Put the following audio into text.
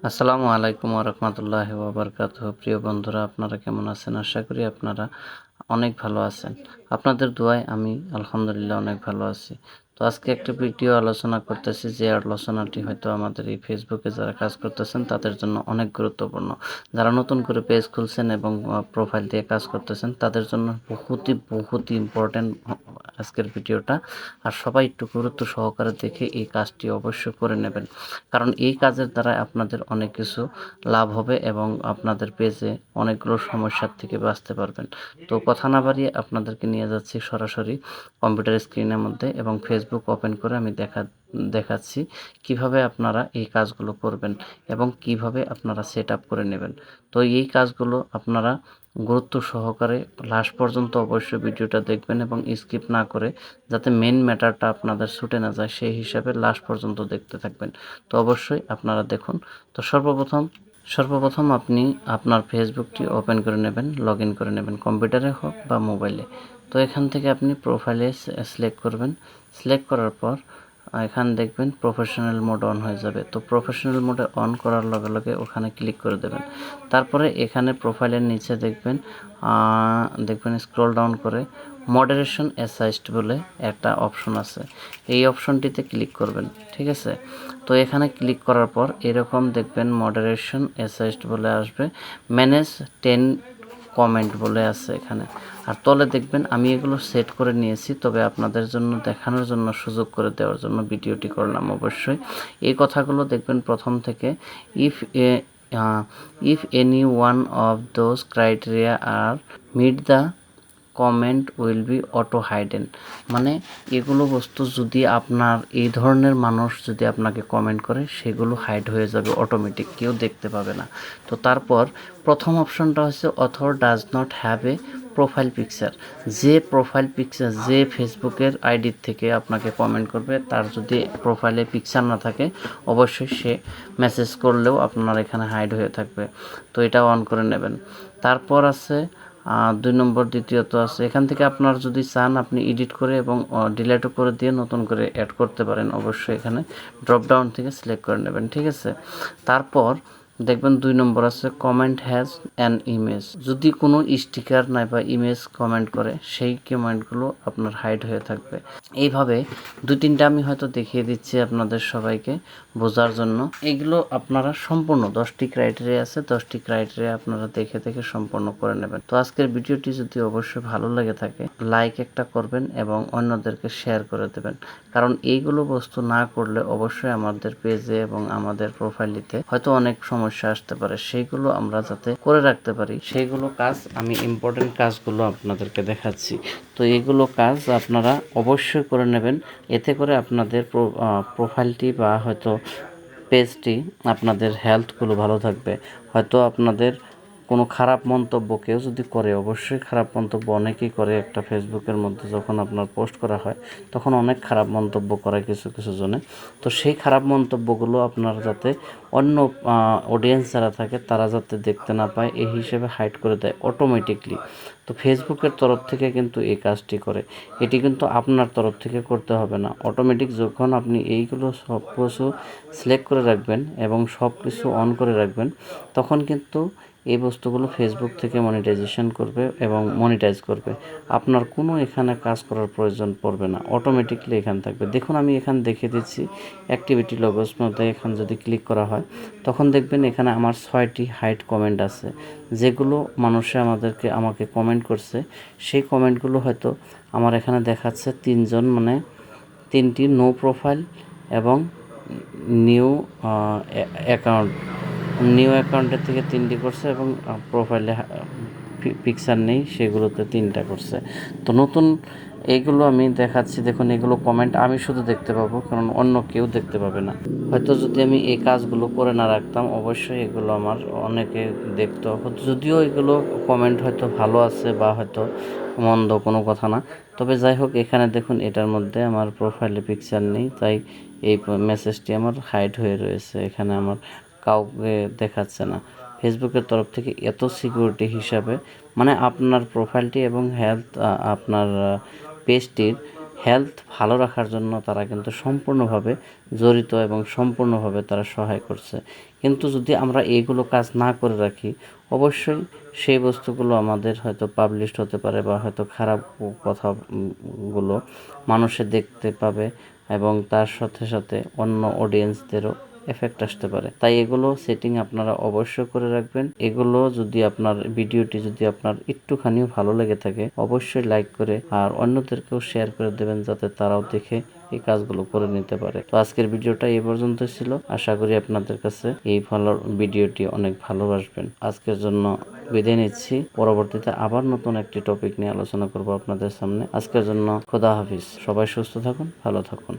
আসসালামু আলাইকুম ওয়া রাহমাতুল্লাহি ওয়া বারাকাতুহু। প্রিয় বন্ধুরা, আপনারা কেমন আছেন? আশা করি আপনারা অনেক ভালো আছেন। আপনাদের দোয়ায় আমি আলহামদুলিল্লাহ অনেক ভালো আছি। তো আজকে একটা ভিডিও আলোচনা করতেছি, যে আলোচনাটি হয়তো আমাদের এই ফেসবুকে যারা কাজ করতেছেন তাদের জন্য অনেক গুরুত্বপূর্ণ। যারা নতুন করে পেজ খুলছেন এবং প্রোফাইল দিয়ে কাজ করতেছেন তাদের জন্য বহুত ইম্পর্টেন্ট আজকের ভিডিওটা। আর সবাই একটু গুরুত্ব সহকারে দেখে এই কাজটি অবশ্যই করে নেবেন, কারণ এই কাজের দ্বারা আপনাদের অনেক কিছু লাভ হবে এবং আপনাদের পেজে অনেকগুলো সমস্যার থেকে বাঁচতে পারবেন। তো কথা না বাড়িয়ে আপনাদেরকে নিয়ে যাচ্ছি সরাসরি কম্পিউটার স্ক্রিনের মধ্যে এবং ফেসবুক ওপেন করে আমি দেখাচ্ছি কিভাবে আপনারা এই কাজগুলো করবেন এবং কিভাবে আপনারা সেট আপ করে নেবেন। তো এই কাজগুলো আপনারা গুরুত্ব সহকারে লাস্ট পর্যন্ত অবশ্যই ভিডিওটা দেখবেন এবং স্কিপ না করে, যাতে মেন ম্যাটারটা আপনাদের ছুটে না যায় সেই হিসাবে লাস্ট পর্যন্ত দেখতে থাকবেন। তো অবশ্যই আপনারা দেখুন। তো সর্বপ্রথম আপনি আপনার ফেসবুকটি ওপেন করে নেবেন, লগ ইন করে নেবেন, কম্পিউটারে হোক বা মোবাইলে। তো এখান থেকে আপনি প্রোফাইলে সিলেক্ট করবেন। সিলেক্ট করার পর এখানে দেখবেন প্রফেশনাল মোড অন হয়ে যাবে। তো প্রফেশনাল মোডে অন করার লগে লগে ওখানে ক্লিক করে দেবেন। তারপরে এখানে প্রোফাইলের নিচে দেখবেন স্ক্রল ডাউন করে মডারেশন অ্যাসাইস্ট বলে একটা অপশন আছে, এই অপশনটিতে ক্লিক করবেন। ঠিক আছে, তো এখানে ক্লিক করার পর এরকম দেখবেন মডারেশন অ্যাসাইস্ট বলে আসবে, ম্যানেজ 10 কমেন্ট বলে আছে এখানে। আর তলে দেখবেন আমি এগুলো সেট করে নিয়েছি, তবে আপনাদের জন্য দেখানোর জন্য, সুযোগ করে দেওয়ার জন্য ভিডিওটি করলাম। অবশ্যই এই কথাগুলো দেখবেন প্রথম থেকে। If if any one of those criteria are met the comment will be auto hidden, মানে এগুলো বস্তু যদি আপনার এই ধরনের মানুষ যদি আপনাকে কমেন্ট করে সেগুলো হাইড হয়ে যাবে অটোমেটিক, কেউ দেখতে পাবে না। তো তারপর প্রথম অপশনটা হচ্ছে author does not have a profile picture. যে ফেসবুকের আইডির থেকে আপনাকে কমেন্ট করবে তার যদি প্রোফাইলে পিকচার না থাকে অবশ্যই সে মেসেজ করলেও আপনার এখানে হাইড হয়ে থাকবে। তো এটা অন করে নেবেন। তারপর আছে 2 নম্বর, দ্বিতীয়ত আছে এখান থেকে আপনার যদি চান আপনি এডিট করে এবং ডিলিটও করে দিয়ে নতুন করে অ্যাড করতে পারেন। অবশ্যই এখানে ড্রপ ডাউন থেকে সিলেক্ট করে নেবেন। ঠিক আছে, তারপর দেখবেন 2 নম্বর আছে কমেন্ট হ্যাজ অ্যান ইমেজ। যদি কোনো স্টিকার নাই বা ইমেজ কমেন্ট করে সেই কমেন্টগুলো আপনার হাইড হয়ে থাকবে। এইভাবে 2-3টা আমি হয়তো দেখিয়ে দিচ্ছি আপনাদের সবাইকে বোঝার জন্য। এগুলো আপনারা সম্পূর্ণ 10টি ক্রাইটেরিয়া আছে, 10টি ক্রাইটেরিয়া আপনারা দেখে দেখে সম্পন্ন করে নেবেন। তো আজকের ভিডিওটি যদি অবশ্যই ভালো লেগে থাকে লাইক একটা করবেন এবং অন্যদেরকে শেয়ার করে দেবেন, কারণ এইগুলো বস্তু না করলে অবশ্যই আমাদের পেজে এবং আমাদের প্রোফাইলিতে হয়তো অনেক সমস্যা আসতে পারে। সেইগুলো আমরা যাতে করে রাখতে পারি সেইগুলো কাজ, আমি ইম্পর্টেন্ট কাজগুলো আপনাদেরকে দেখাচ্ছি। তো এইগুলো কাজ আপনারা অবশ্যই করে নেবেন, এতে করে আপনাদের প্রোফাইলটি বা হয়তো পেজটি, আপনাদের হেলথগুলো ভালো থাকবে। হয়তো আপনাদের কোনো খারাপ মন্তব্য কেউ যদি করে, অবশ্যই খারাপ মন্তব্য অনেকেই করে, একটা ফেসবুকের মধ্যে যখন আপনার পোস্ট করা হয় তখন অনেক খারাপ মন্তব্য করে কিছু কিছু জনে। তো সেই খারাপ মন্তব্যগুলো আপনারা যাতে অন্য অডিয়েন্স যারা থাকে তারা যাতে দেখতে না পায় এই হিসেবে হাইড করে দেয় অটোমেটিকলি। তো ফেসবুকের তরফ থেকে কিন্তু এই কাজটি করে, এটি কিন্তু আপনার তরফ থেকে করতে হবে না। অটোমেটিক যখন আপনি এইগুলো সব কিছু সিলেক্ট করে রাখবেন এবং সব কিছু অন করে রাখবেন, তখন কিন্তু এই বস্তুগুলো ফেসবুক থেকে মনিটাইজেশন করবে এবং মনিটাইজ করবে। আপনার কোনো এখানে কাজ করার প্রয়োজন পড়বে না, অটোমেটিকলি এখানে থাকবে। দেখুন আমি এখানে দেখিয়ে দিচ্ছি অ্যাক্টিভিটি লগোস মধ্যে এখানে যদি ক্লিক করা হয় তখন দেখবেন এখানে আমার 6টি হাইড কমেন্ট আছে, যেগুলো মানুষে আমাকে কমেন্ট করছে। সেই কমেন্টগুলো হয়তো আমার এখানে দেখাচ্ছে 3জন, মানে 3টি নো প্রোফাইল এবং নিউ অ্যাকাউন্টের থেকে 3টি করছে এবং প্রোফাইলে পিকচার নেই সেগুলোতে 3টা করছে। তো নতুন এইগুলো আমি দেখাচ্ছি, দেখুন এগুলো কমেন্ট আমি শুধু দেখতে পাবো, কারণ অন্য কেউ দেখতে পাবে না। হয়তো যদি আমি এই কাজগুলো করে না রাখতাম অবশ্যই এগুলো আমার অনেকে দেখতো, যদিও এগুলো কমেন্ট হয়তো ভালো আছে বা হয়তো মন্দ, কোনো কথা না। তবে যাই হোক, এখানে দেখুন এটার মধ্যে আমার প্রোফাইলে পিকচার নেই, তাই এই মেসেজটি আমার হাইড হয়ে রয়েছে, এখানে আমার কাউকে দেখাচ্ছে না। ফেসবুকের তরফ থেকে এত সিকিউরিটি হিসাবে, মানে আপনার প্রোফাইলটি এবং হেলথ, আপনার পেজটির হেলথ ভালো রাখার জন্য তারা কিন্তু সম্পূর্ণভাবে জড়িত এবং সম্পূর্ণভাবে তারা সহায় করছে। কিন্তু যদি আমরা এইগুলো কাজ না করে রাখি, অবশ্যই সেই বস্তুগুলো আমাদের হয়তো পাবলিশড হতে পারে বা হয়তো খারাপ কথাগুলো মানুষে দেখতে পাবে এবং তার সাথে সাথে অন্য অডিয়েন্সদেরও এফেক্ট আসতে পারে। তাই এগুলো সেটিং আপনারা অবশ্যই করে রাখবেন। এগুলো যদি আপনার ভিডিওটি যদি আপনার একটুখানিও ভালো লেগে থাকে, অবশ্যই লাইক করে আর অন্যদেরকেও শেয়ার করে দেবেন, যাতে তারাও দেখে এই কাজগুলো করে নিতে পারে। তো আজকের ভিডিওটা এই পর্যন্ত ছিল। আশা করি আপনাদের কাছে এই ভালো ভিডিওটি অনেক ভালোবাসবেন। আজকের জন্য বিদায় নিচ্ছি। পরবর্তীতে আবার নতুন একটি টপিক নিয়ে আলোচনা করব আপনাদের সামনে। আজকের জন্য খোদা হাফিজ। সবাই সুস্থ থাকুন, ভালো থাকুন।